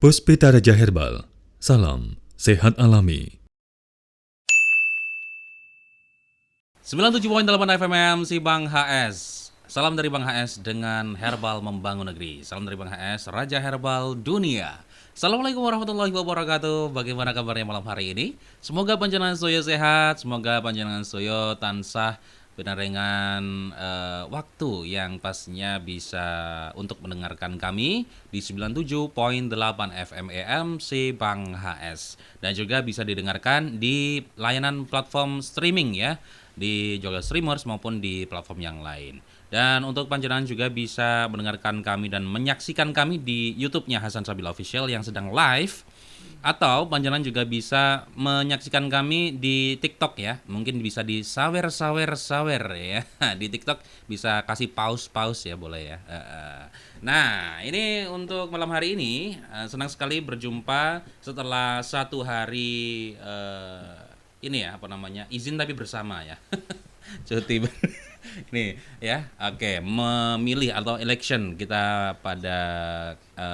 Puspita Raja Herbal, salam sehat alami. 97.8 FM si Bang HS. Salam dari Bang HS dengan Herbal Membangun Negeri. Salam dari Bang HS, Raja Herbal Dunia. Assalamualaikum warahmatullahi wabarakatuh. Bagaimana kabarnya malam hari ini? Semoga panjenengan soyo sehat, semoga panjenengan soyo tansah benar dengan waktu yang pastinya bisa untuk mendengarkan kami di 97.8 FM AM si Bang HS. Dan juga bisa didengarkan di layanan platform streaming ya, di Jogja Streamers maupun di platform yang lain. Dan untuk panjenengan juga bisa mendengarkan kami dan menyaksikan kami di YouTube-nya Hasan Sabila Official yang sedang live. Atau panjenengan juga bisa menyaksikan kami di TikTok ya. Mungkin bisa di sawer ya. Di TikTok bisa kasih pause ya, boleh ya. Nah, ini untuk malam hari ini senang sekali berjumpa setelah satu hari ini ya, apa namanya, izin tapi bersama ya. Cuti ini ya, oke, memilih atau election kita pada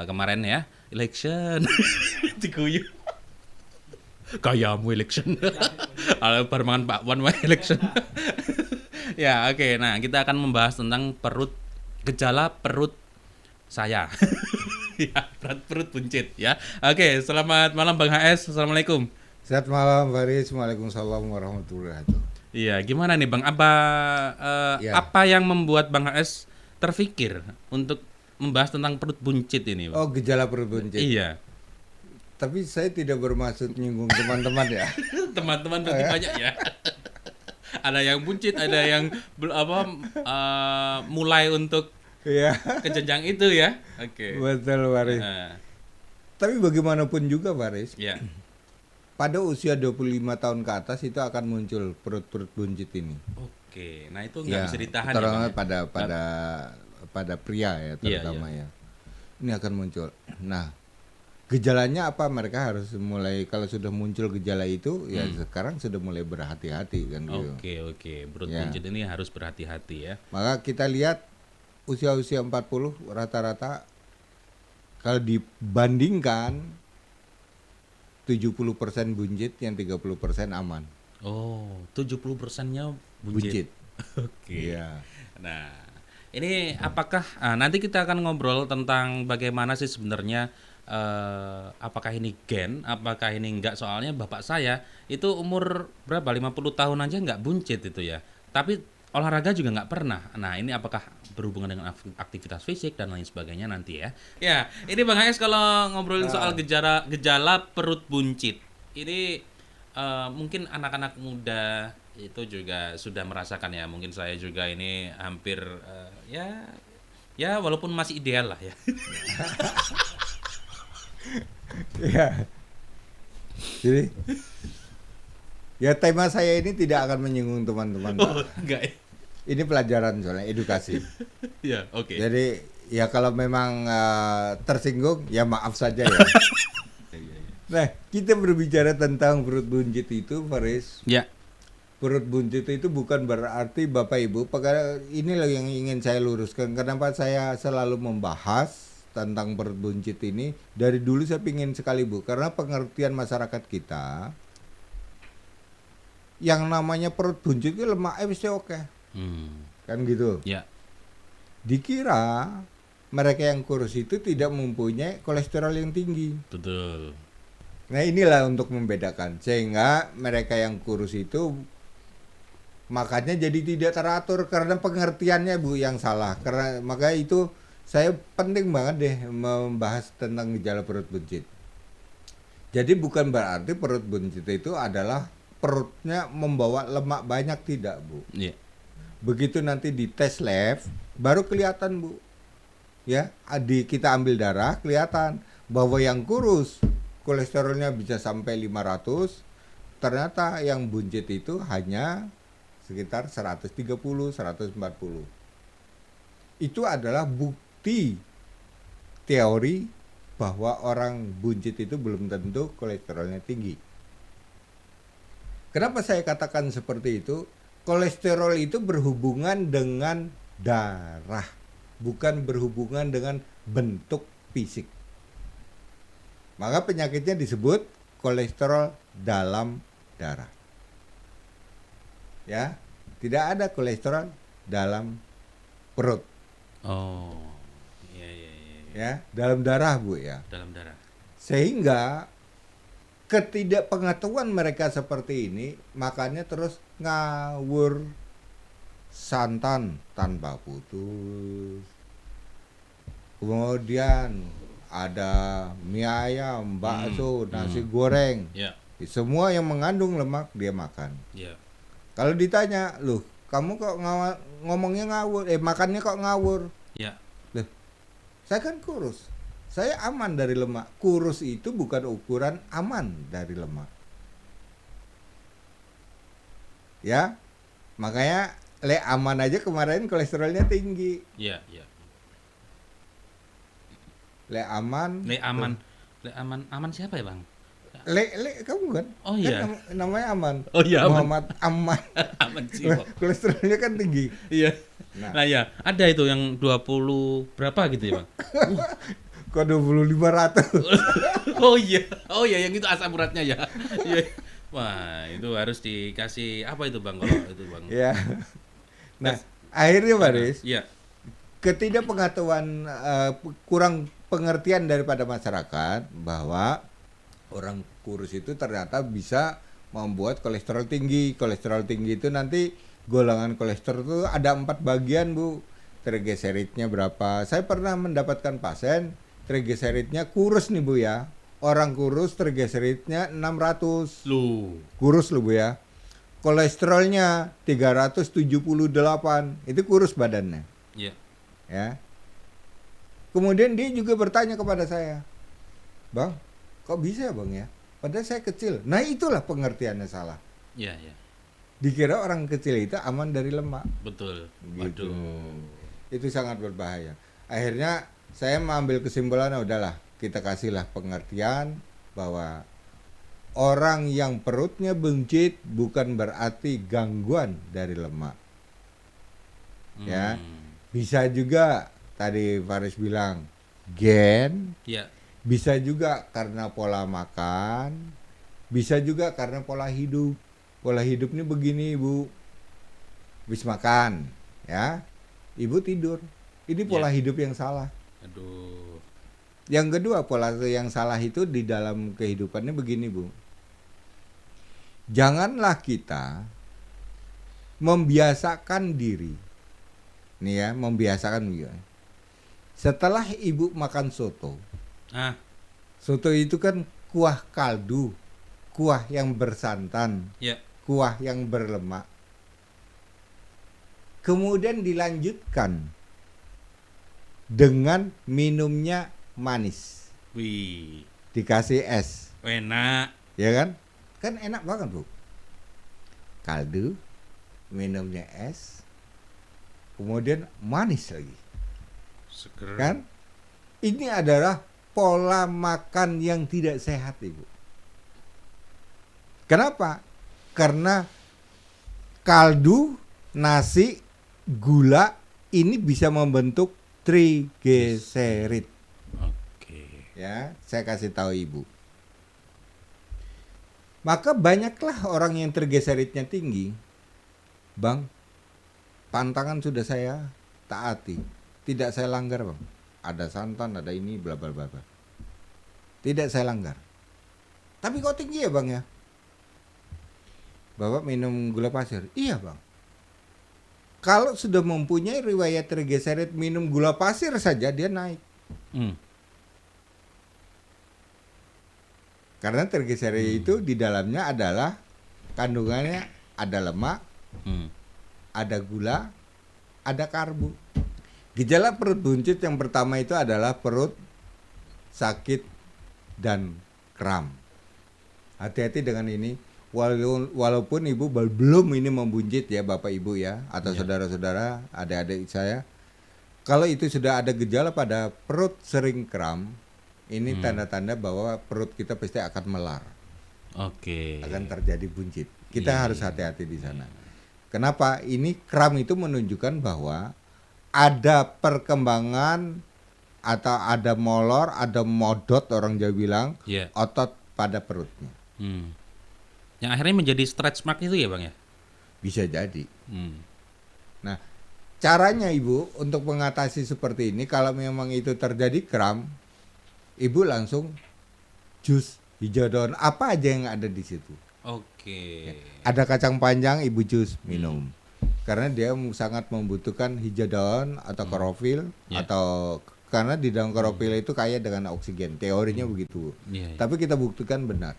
kemarin ya, election diguyu kayamu election permangan Pak Wan election. Ya, oke, nah kita akan membahas tentang gejala perut saya. Ya, perut buncit ya. Oke, selamat malam Bang HS. Assalamualaikum. Selamat malam Faris, Waalaikumsalam warahmatullahi wabarakatuh. Iya, gimana nih Bang? Ya. Apa yang membuat Bang HS terfikir untuk membahas tentang perut buncit ini, Bang? Oh, gejala perut buncit. Iya. Tapi saya tidak bermaksud nyinggung teman-teman ya. Teman-teman berarti banyak ya. Ada yang buncit, ada yang mulai untuk Iya. ke jenjang itu ya. Oke. Betul Faris. Tapi bagaimanapun juga Faris, Ya. pada usia 25 tahun ke atas itu akan muncul perut-perut buncit ini. Oke. Nah, itu nggak bisa ditahan ya, terutama Bang. pada pria ya terutama Iya. ya. Ini akan muncul. Nah, gejalanya apa? Mereka harus mulai, kalau sudah muncul gejala itu ya sekarang sudah mulai berhati-hati kan gitu. Oke. Perut Ya. buncit ini harus berhati-hati ya. Maka kita lihat usia-usia 40 rata-rata kalau dibandingkan 70% buncit, yang 30% aman. Oh, 70%-nya buncit. Oke. Iya. Nah, ini apakah nanti kita akan ngobrol tentang bagaimana sih sebenarnya apakah ini gen, apakah ini enggak, soalnya bapak saya itu umur berapa? 50 tahun aja enggak buncit itu ya. Tapi olahraga juga enggak pernah. Nah, ini apakah berhubungan dengan aktivitas fisik dan lain sebagainya nanti ya. Ya, ini Bang HS kalau ngobrolin soal gejala perut buncit. Ini mungkin anak-anak muda itu juga sudah merasakan ya. Mungkin saya juga ini hampir ya walaupun masih ideal lah ya. Iya. Jadi ya tema saya ini tidak akan menyinggung teman-teman, Pak. Oh, enggak ya. Ini pelajaran soalnya, edukasi. Ya, oke. Jadi ya kalau memang tersinggung ya maaf saja ya. Nah, kita berbicara tentang perut buncit itu, Faris. Ya. Perut buncit itu bukan berarti Bapak Ibu, inilah yang ingin saya luruskan. Kenapa saya selalu membahas tentang perut buncit ini? Dari dulu saya pingin sekali Bu, karena pengertian masyarakat kita yang namanya perut buncit itu lemaknya bisa oke. Kan gitu. Ya. Dikira mereka yang kurus itu tidak mempunyai kolesterol yang tinggi. Betul. Nah, inilah untuk membedakan, sehingga mereka yang kurus itu makannya jadi tidak teratur karena pengertiannya Bu yang salah. Karena maka itu saya penting banget deh membahas tentang gejala perut buncit. Jadi bukan berarti perut buncit itu adalah perutnya membawa lemak banyak, tidak Bu. Iya. Begitu nanti di tes lab baru kelihatan Bu. Ya, kita ambil darah kelihatan bahwa yang kurus kolesterolnya bisa sampai 500, ternyata yang buncit itu hanya sekitar 130, 140. Itu adalah bukti teori bahwa orang buncit itu belum tentu kolesterolnya tinggi. Kenapa saya katakan seperti itu? Kolesterol itu berhubungan dengan darah, bukan berhubungan dengan bentuk fisik. Maka penyakitnya disebut kolesterol dalam darah. Ya, tidak ada kolesterol dalam perut. Oh, iya, iya, iya. Ya, dalam darah Bu ya. Dalam darah. Sehingga ketidakpengetahuan mereka seperti ini, makanya terus ngawur santan tanpa putus. Kemudian ada mie ayam, bakso, nasi goreng. Ya, Semua yang mengandung lemak dia makan. ya. Kalau ditanya, "Loh, kamu kok ngomongnya ngawur? Makannya kok ngawur?" Ya, Loh, saya kan kurus. Saya aman dari lemak. Kurus itu bukan ukuran aman dari lemak. Ya, makanya aman aja kemarin kolesterolnya tinggi. ya, ya. Aman. Aman siapa ya, Bang? Kamu kan? Oh, Kan iya. namanya Aman. Oh, iya, Aman. Muhammad Aman. Aman jiwa. Kolesterolnya kan tinggi. Iya. Nah, Nah, ya, ada itu yang 20 berapa gitu ya, Bang? kok 2500. Oh iya. Oh iya, yang itu asam uratnya ya. Iya. Wah, itu harus dikasih apa itu, Bang? Kalau itu, Bang. Ya. Nah, akhirnya Baris, Iya. ketidakpengetahuan kurang pengertian daripada masyarakat bahwa orang kurus itu ternyata bisa membuat kolesterol tinggi. Kolesterol tinggi itu nanti golongan kolesterol itu ada 4 bagian Bu. Trigliseridnya berapa? Saya pernah mendapatkan pasien trigliseridnya kurus nih Bu ya. Orang kurus trigliseridnya 600. Lu. Kurus loh Bu ya. Kolesterolnya 378. Itu kurus badannya. Iya. Ya. Kemudian dia juga bertanya kepada saya, "Bang, kok bisa ya Bang ya? Padahal saya kecil." Nah, itulah pengertiannya salah. Iya, iya. Dikira orang kecil itu aman dari lemak. Betul. Gitu. Waduh. Itu sangat berbahaya. Akhirnya saya mengambil kesimpulan, udahlah, kita kasihlah pengertian bahwa orang yang perutnya buncit bukan berarti gangguan dari lemak. Ya. Bisa juga tadi Faris bilang gen, Iya. bisa juga karena pola makan, bisa juga karena pola hidup. Pola hidup ini begini Ibu, habis makan, ya, Ibu tidur. Ini pola hidup yang salah. Aduh. Yang kedua, pola yang salah itu di dalam kehidupannya begini Bu. Janganlah kita membiasakan diri. Nih ya, membiasakan ya. Setelah Ibu makan soto. Ah, Soto itu kan kuah kaldu, kuah yang bersantan, ya. kuah yang berlemak. Kemudian dilanjutkan dengan minumnya manis. Wih. Dikasih es, Enak. ya kan? Kan enak banget Bu. Kaldu, minumnya es, kemudian manis lagi. Seger. Kan? Ini adalah pola makan yang tidak sehat Ibu. Kenapa? Karena kaldu, nasi, gula ini bisa membentuk trigliserid. Oke. Ya, saya kasih tahu Ibu. Maka banyaklah orang yang trigliseridnya tinggi. Bang, pantangan sudah saya taati. Tidak saya langgar Bang. Ada santan, ada ini, bla bla bla bla. Tidak saya langgar. Tapi kok tinggi ya Bang ya? Bapak minum gula pasir? Iya Bang. Kalau sudah mempunyai riwayat trigliserid minum gula pasir saja dia naik. Karena trigliserid itu di dalamnya adalah kandungannya ada lemak, ada gula, ada karbo. Gejala perut buncit yang pertama itu adalah perut sakit dan kram. Hati-hati dengan ini. Walaupun Ibu belum ini membuncit ya Bapak Ibu ya, atau saudara-saudara, adik-adik saya. Kalau itu sudah ada gejala pada perut sering kram, ini tanda-tanda bahwa perut kita pasti akan melar. Oke. Akan terjadi buncit. Kita harus hati-hati di sana. Kenapa? Ini kram itu menunjukkan bahwa ada perkembangan atau ada molor, ada modot orang Jawa bilang, Iya. otot pada perutnya. Yang akhirnya menjadi stretch mark itu ya Bang ya? Bisa jadi. Hmm. Nah, caranya Ibu untuk mengatasi seperti ini, kalau memang itu terjadi kram, Ibu langsung jus hijau daun apa aja yang ada di situ. Oke. Ada kacang panjang, Ibu jus minum. Karena dia sangat membutuhkan hijau daun atau klorofil Ya. atau karena di dalam klorofil itu kaya dengan oksigen. Teorinya begitu. Iya, iya. Tapi kita buktikan benar.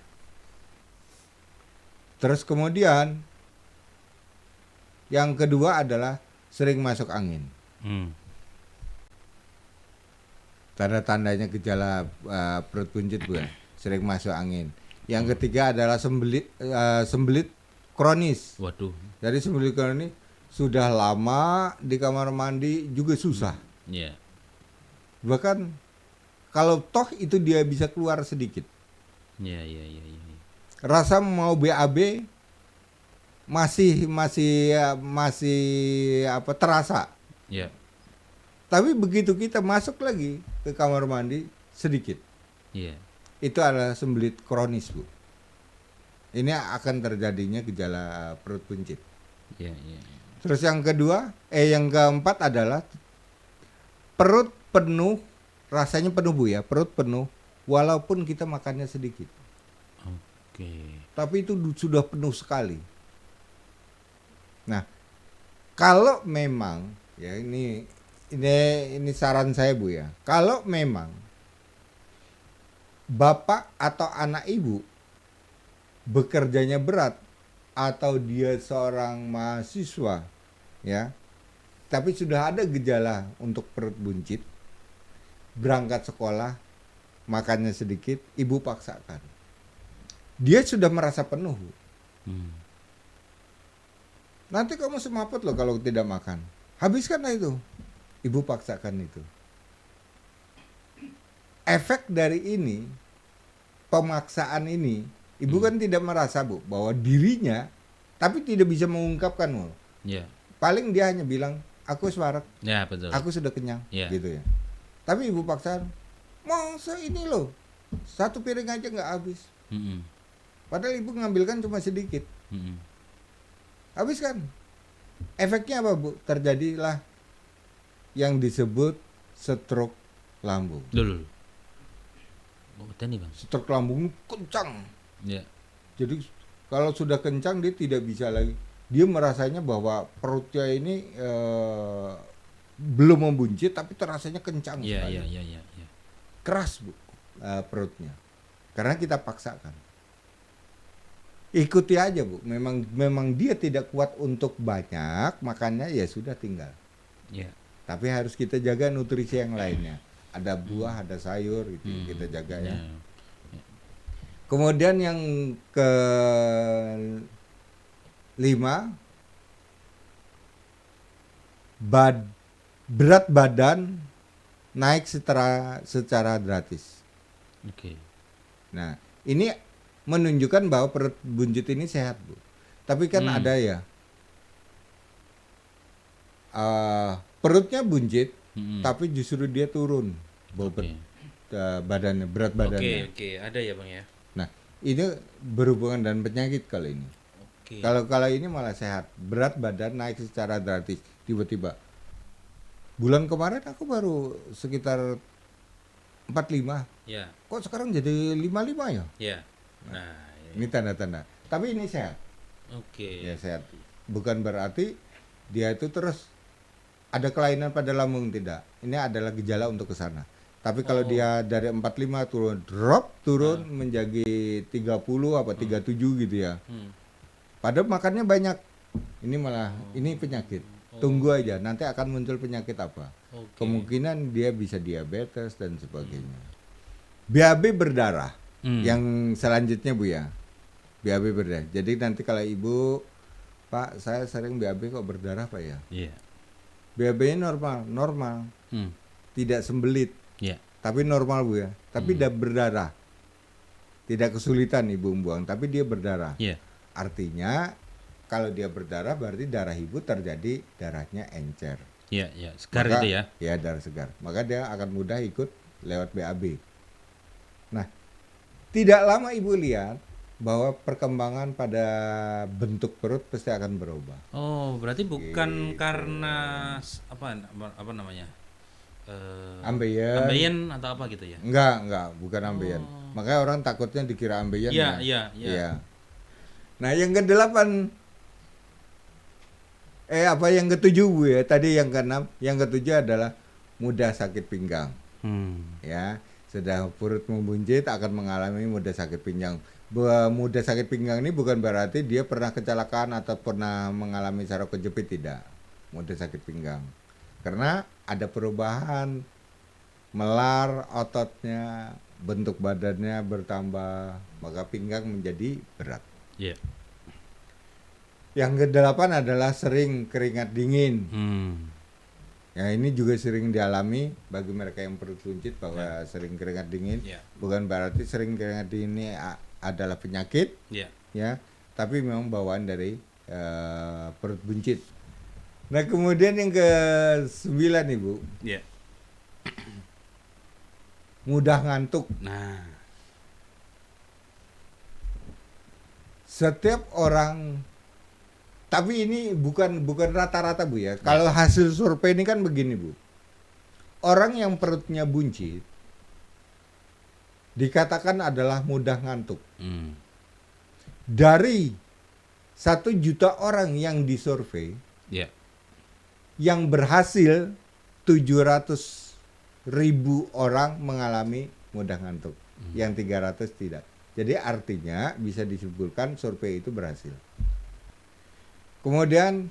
Terus kemudian yang kedua adalah sering masuk angin. Hmm. Tanda-tandanya gejala perut buncit Bu ya. Sering masuk angin. Yang ketiga adalah sembelit kronis. Waduh. Jadi sembelit kronis sudah lama di kamar mandi juga susah. Iya. Bahkan kalau toh itu dia bisa keluar sedikit. Iya, iya, iya, iya. Rasa mau BAB masih apa terasa. Iya. Tapi begitu kita masuk lagi ke kamar mandi sedikit. Iya. Itu adalah sembelit kronis, Bu. Ini akan terjadinya gejala perut buncit. Iya, iya. Terus yang keempat adalah perut penuh, rasanya penuh Bu ya, perut penuh walaupun kita makannya sedikit. Oke. Tapi itu sudah penuh sekali. Nah, kalau memang ya ini saran saya Bu ya. Kalau memang bapak atau anak ibu bekerjanya berat atau dia seorang mahasiswa ya, tapi sudah ada gejala untuk perut buncit, berangkat sekolah makannya sedikit, ibu paksakan. Dia sudah merasa penuh. Bu. Nanti kamu semaput loh kalau tidak makan. Habiskanlah itu. Ibu paksakan itu. Efek dari ini, pemaksaan ini, ibu kan tidak merasa Bu bahwa dirinya, tapi tidak bisa mengungkapkan Bu. Iya. Paling dia hanya bilang, aku swarak, Ya, betul. aku sudah kenyang, Iya. gitu ya. Tapi ibu paksakan, masa ini loh, satu piring aja nggak habis. Mm-mm. Padahal ibu ngambilkan cuma sedikit. Mm-mm. Habiskan. Efeknya apa Bu? Terjadilah yang disebut stroke lambung. Dulu. Oh, udah nih Bang. Stroke lambung kencang. Iya. Jadi kalau sudah kencang dia tidak bisa lagi. Dia merasanya bahwa perutnya ini belum membuncit tapi terasanya kencang Iya, sekali. iya, iya, iya, iya. Keras Bu perutnya. Karena kita paksakan. Ikuti aja Bu. Memang dia tidak kuat untuk banyak, makannya ya sudah tinggal. Iya. Tapi harus kita jaga nutrisi yang lainnya. Ada buah, ada sayur gitu kita jaga ya. Iya. Kemudian yang ke 5, berat badan naik secara drastis. Oke. Nah, ini menunjukkan bahwa perut buncit ini sehat, Bu. Tapi kan ada ya perutnya buncit, tapi justru dia turun bobot badannya, berat badannya. Oke, ada ya Bang ya. Nah, ini berhubungan dengan penyakit kali ini. Oke. Kalau ini malah sehat, berat badan naik secara drastis tiba-tiba. Bulan kemarin aku baru sekitar 45. Ya. Kok sekarang jadi 55 ya? Ya. Nah, Ini tanda-tanda. Tapi ini sehat. oke. Ya sehat. Bukan berarti dia itu terus ada kelainan pada lambung, tidak. Ini adalah gejala untuk ke sana. Tapi kalau dia dari 45 turun menjadi 30 apa 37 gitu ya. Padahal makannya banyak. Ini malah ini penyakit. Tunggu aja, nanti akan muncul penyakit apa. Oke. Kemungkinan dia bisa diabetes dan sebagainya. BAB berdarah. Yang selanjutnya Bu ya. BAB berdarah. Jadi nanti kalau ibu, Pak, saya sering BAB kok berdarah Pak ya. Iya. BAB-nya normal. Tidak sembelit, Iya. tapi normal Bu ya. Tapi tidak berdarah. Tidak kesulitan ibu membuang, tapi dia berdarah. Iya. Artinya kalau dia berdarah berarti darah ibu terjadi darahnya encer. Iya, iya, segar Maka, gitu ya. Ya, darah segar. Maka dia akan mudah ikut lewat BAB. Nah, tidak lama ibu lihat bahwa perkembangan pada bentuk perut pasti akan berubah. Oh, berarti bukan Gitu. karena apa namanya? Ambeien. Ambeien atau apa gitu ya? Enggak, bukan ambeien. Oh. Makanya orang takutnya dikira ambeien Iya, ya. iya, iya. Iya. Nah, yang ke-8 yang ke-7 Bu ya. Tadi yang ke-6, yang ke-7 adalah mudah sakit pinggang. Ya, sudah perut membuncit akan mengalami mudah sakit pinggang. Mudah sakit pinggang ini bukan berarti dia pernah kecelakaan atau pernah mengalami saraf kejepit, tidak. Mudah sakit pinggang. Karena ada perubahan melar ototnya, bentuk badannya bertambah, maka pinggang menjadi berat. Iya. Yang ke-8 adalah sering keringat dingin. Ya, ini juga sering dialami bagi mereka yang perut buncit bahwa sering keringat dingin. Ya. Bukan berarti sering keringat dingin ini adalah penyakit, Iya. ya, tapi memang bawaan dari perut buncit. Nah, kemudian yang ke-9 Ibu, Iya. mudah ngantuk. Nah, Setiap orang, tapi ini bukan rata-rata Bu ya. Kalau hasil survei ini kan begini Bu. Orang yang perutnya buncit dikatakan adalah mudah ngantuk. Dari 1 juta orang yang disurvei, iya. yang berhasil 700.000 orang mengalami mudah ngantuk, yang 300 tidak. Jadi artinya bisa disimpulkan survei itu berhasil. Kemudian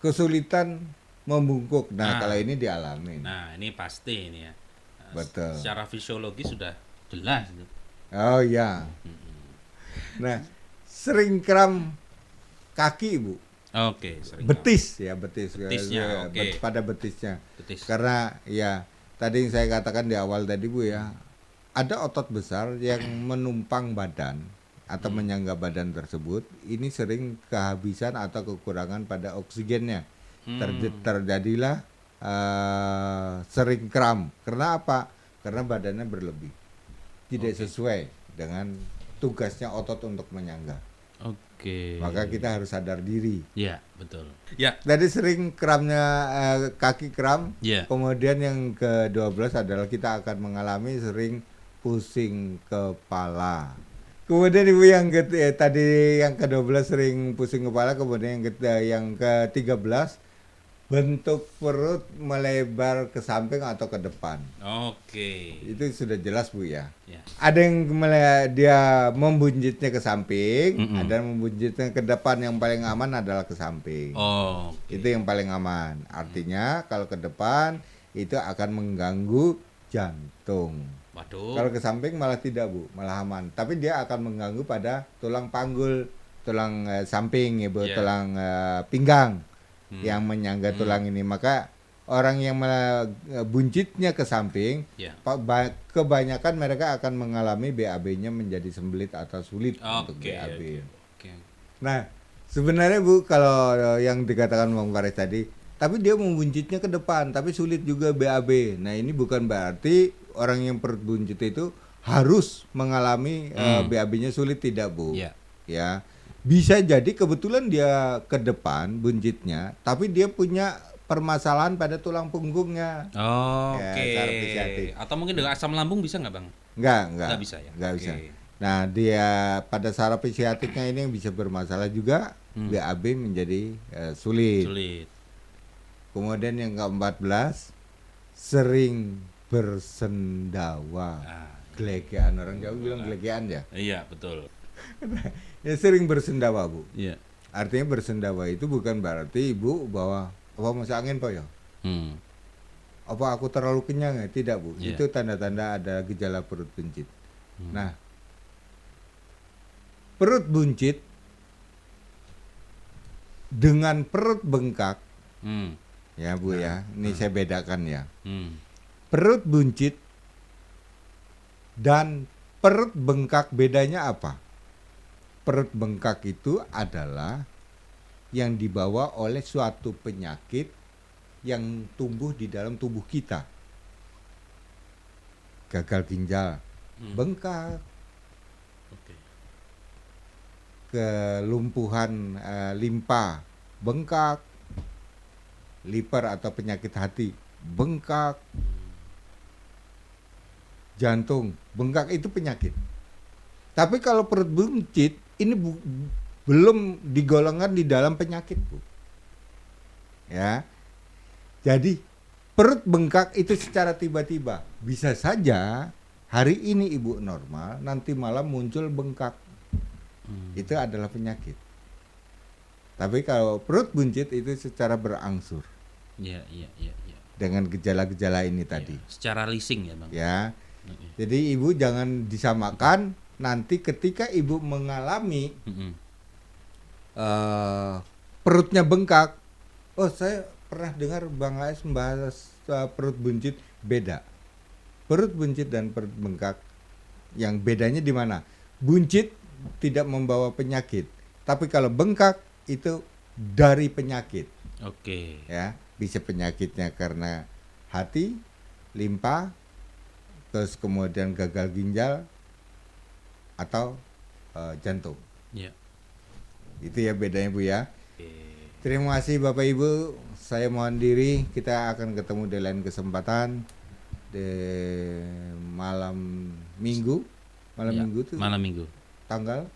kesulitan membungkuk. Nah, kalau ini dialami. Nah, ini pasti ini ya. Betul. Secara fisiologi sudah jelas. Oh ya. Nah, sering kram kaki Bu. Oke, sering. Betis ya, betis. Betisnya, oke. Pada betisnya. Betis. Karena ya tadi yang saya katakan di awal tadi Bu ya, ada otot besar yang menumpang badan atau menyangga badan tersebut. Ini sering kehabisan atau kekurangan pada oksigennya. Terjadilah sering kram. Karena apa? Karena badannya berlebih, tidak sesuai dengan tugasnya otot untuk menyangga. Oke. Maka kita harus sadar diri. Iya, betul. Ya. Tadi sering kramnya kaki kram. Iya. Kemudian yang ke-12 adalah kita akan mengalami sering pusing kepala. Kemudian Ibu tadi yang ke-12 sering pusing kepala. Kemudian yang ke-13 bentuk perut melebar ke samping atau ke depan. Oke. Itu sudah jelas Bu ya. Ya. Ada yang dia membuncitnya ke samping, ada yang membuncitnya ke depan. Yang paling aman adalah ke samping. Oh. Itu yang paling aman. Artinya kalau ke depan itu akan mengganggu jantung. Waduh. Kalau ke samping malah tidak Bu, malah aman. Tapi dia akan mengganggu pada tulang panggul, tulang samping ya Bu, Yeah. tulang pinggang yang menyangga tulang ini. Maka orang yang buncitnya ke samping, Ya. kebanyakan mereka akan mengalami BAB-nya menjadi sembelit atau sulit untuk Oke. BAB. Oke. Nah, sebenarnya Bu, kalau yang dikatakan Bang Faris tadi, tapi dia membuncitnya ke depan, tapi sulit juga BAB. Nah, ini bukan berarti orang yang perut buncit itu harus mengalami BAB-nya sulit, tidak Bu. Ya. Ya. Bisa jadi kebetulan dia ke depan buncitnya, tapi dia punya permasalahan pada tulang punggungnya. Oke. saraf ischiatik. Atau mungkin dengan asam lambung bisa nggak Bang? Enggak. Nggak bisa ya? Nggak Oke. bisa. Nah, dia pada saraf ischiatiknya ini yang bisa bermasalah juga, BAB menjadi sulit. Sulit. Kemudian yang ke-14 sering bersendawa. Gelegean, orang Jawa bilang gelegean ya. Iya, betul. Ya sering bersendawa Bu. Iya. Artinya bersendawa itu bukan berarti Ibu bahwa apa masuk angin Pak ya? Apa aku terlalu kenyang ya? Tidak Bu. Iya. Itu tanda-tanda ada gejala perut buncit. Nah, perut buncit dengan perut bengkak ya Bu ya. Ini saya bedakan ya. Perut buncit dan perut bengkak bedanya apa? Perut bengkak itu adalah yang dibawa oleh suatu penyakit yang tumbuh di dalam tubuh kita. Gagal ginjal, bengkak, Oke. kelumpuhan limpa, bengkak, liver atau penyakit hati, bengkak, jantung, bengkak itu penyakit. Tapi kalau perut buncit ini belum digolongkan di dalam penyakit, Bu. Ya. Jadi perut bengkak itu secara tiba-tiba. Bisa saja hari ini Ibu normal, nanti malam muncul bengkak. Itu adalah penyakit. Tapi kalau perut buncit itu secara berangsur Iya. dengan gejala-gejala ini tadi. Secara leasing ya, Bang. Ya. Jadi Ibu jangan disamakan nanti ketika Ibu mengalami perutnya bengkak. Oh, saya pernah dengar Bang AS membahas perut buncit. Beda. Perut buncit dan perut bengkak yang bedanya di mana? Buncit tidak membawa penyakit, tapi kalau bengkak itu dari penyakit. Oke. Ya, bisa penyakitnya karena hati, limpa, terus kemudian gagal ginjal atau jantung. Iya. Itu ya bedanya, Bu ya. Oke. Terima kasih Bapak Ibu. Saya mohon diri, kita akan ketemu di lain kesempatan di malam Minggu. Malam Ya, Minggu tuh malam Minggu. tanggal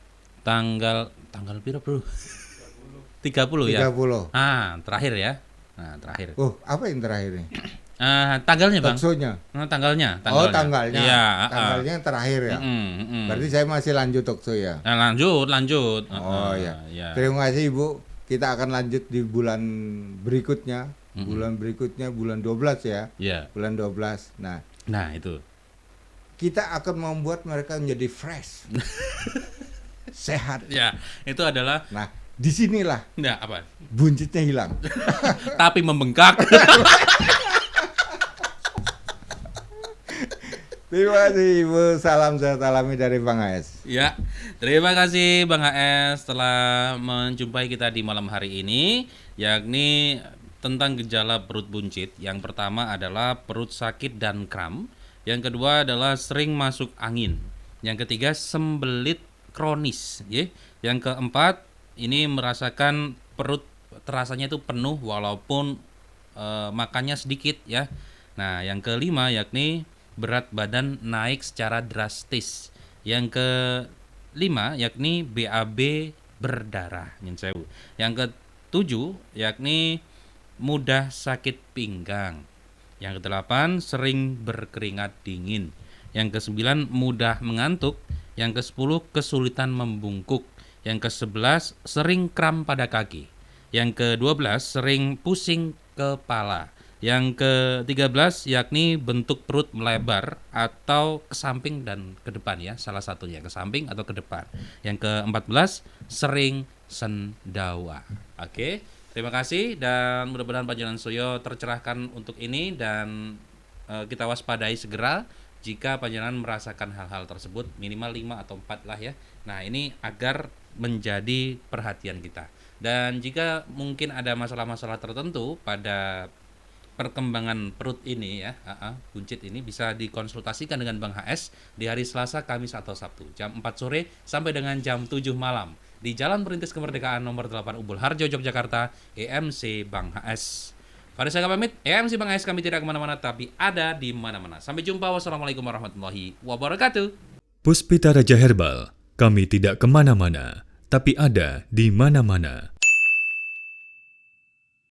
Tanggal piro, Bro? 30 ya. 30. Terakhir ya. Nah, terakhir. Oh, apa yang terakhir nih? Tanggalnya, Bang. Talkshow-nya. Tanggalnya. Oh, tanggalnya. Iya, Tanggalnya yang terakhir ya. Mm-mm. Berarti saya masih lanjut talkshow ya. Nah, lanjut. Oh ya. Ya. Terima kasih Ibu. Kita akan lanjut di bulan berikutnya. Bulan berikutnya bulan 12 ya. Ya. Bulan 12. Nah, itu. Kita akan membuat mereka menjadi fresh. Sehat. Ya, itu adalah Nah, disinilah ya apa? buncitnya hilang. Tapi membengkak. Terima kasih Ibu. Salam sehat alami dari Bang AS. Ya, terima kasih Bang HS telah menjumpai kita di malam hari ini, yakni tentang gejala perut buncit. Yang pertama adalah perut sakit dan kram. Yang kedua adalah sering masuk angin. Yang ketiga sembelit kronis. Yang keempat ini merasakan perut terasanya itu penuh walaupun makannya sedikit ya. Nah, yang kelima yakni berat badan naik secara drastis. Yang kelima yakni BAB berdarah. Yang ketujuh yakni mudah sakit pinggang. Yang kedelapan sering berkeringat dingin. Yang kesembilan mudah mengantuk. Yang kesepuluh kesulitan membungkuk. Yang kesebelas sering kram pada kaki. Yang ke-12 sering pusing kepala. Yang ke-13 yakni bentuk perut melebar atau ke samping dan ke depan ya, salah satunya ke samping atau ke depan. Yang ke-14 sering sendawa. Oke, terima kasih dan mudah-mudahan Panjenengan Soyo tercerahkan untuk ini dan kita waspadai segera jika Panjenengan merasakan hal-hal tersebut, minimal 5 atau 4 lah ya. Nah, ini agar menjadi perhatian kita. Dan jika mungkin ada masalah-masalah tertentu pada perkembangan perut ini ya, buncit ini bisa dikonsultasikan dengan Bang HS di hari Selasa, Kamis atau Sabtu jam 4 sore sampai dengan jam 7 malam di Jalan Perintis Kemerdekaan nomor 8 Ubul Harjo, Yogyakarta, EMC Bang HS. Pada saya pamit, EMC Bang HS kami tidak kemana-mana tapi ada di mana-mana. Sampai jumpa, wassalamualaikum warahmatullahi wabarakatuh. Puspita Raja Herbal, kami tidak kemana-mana, tapi ada di mana-mana.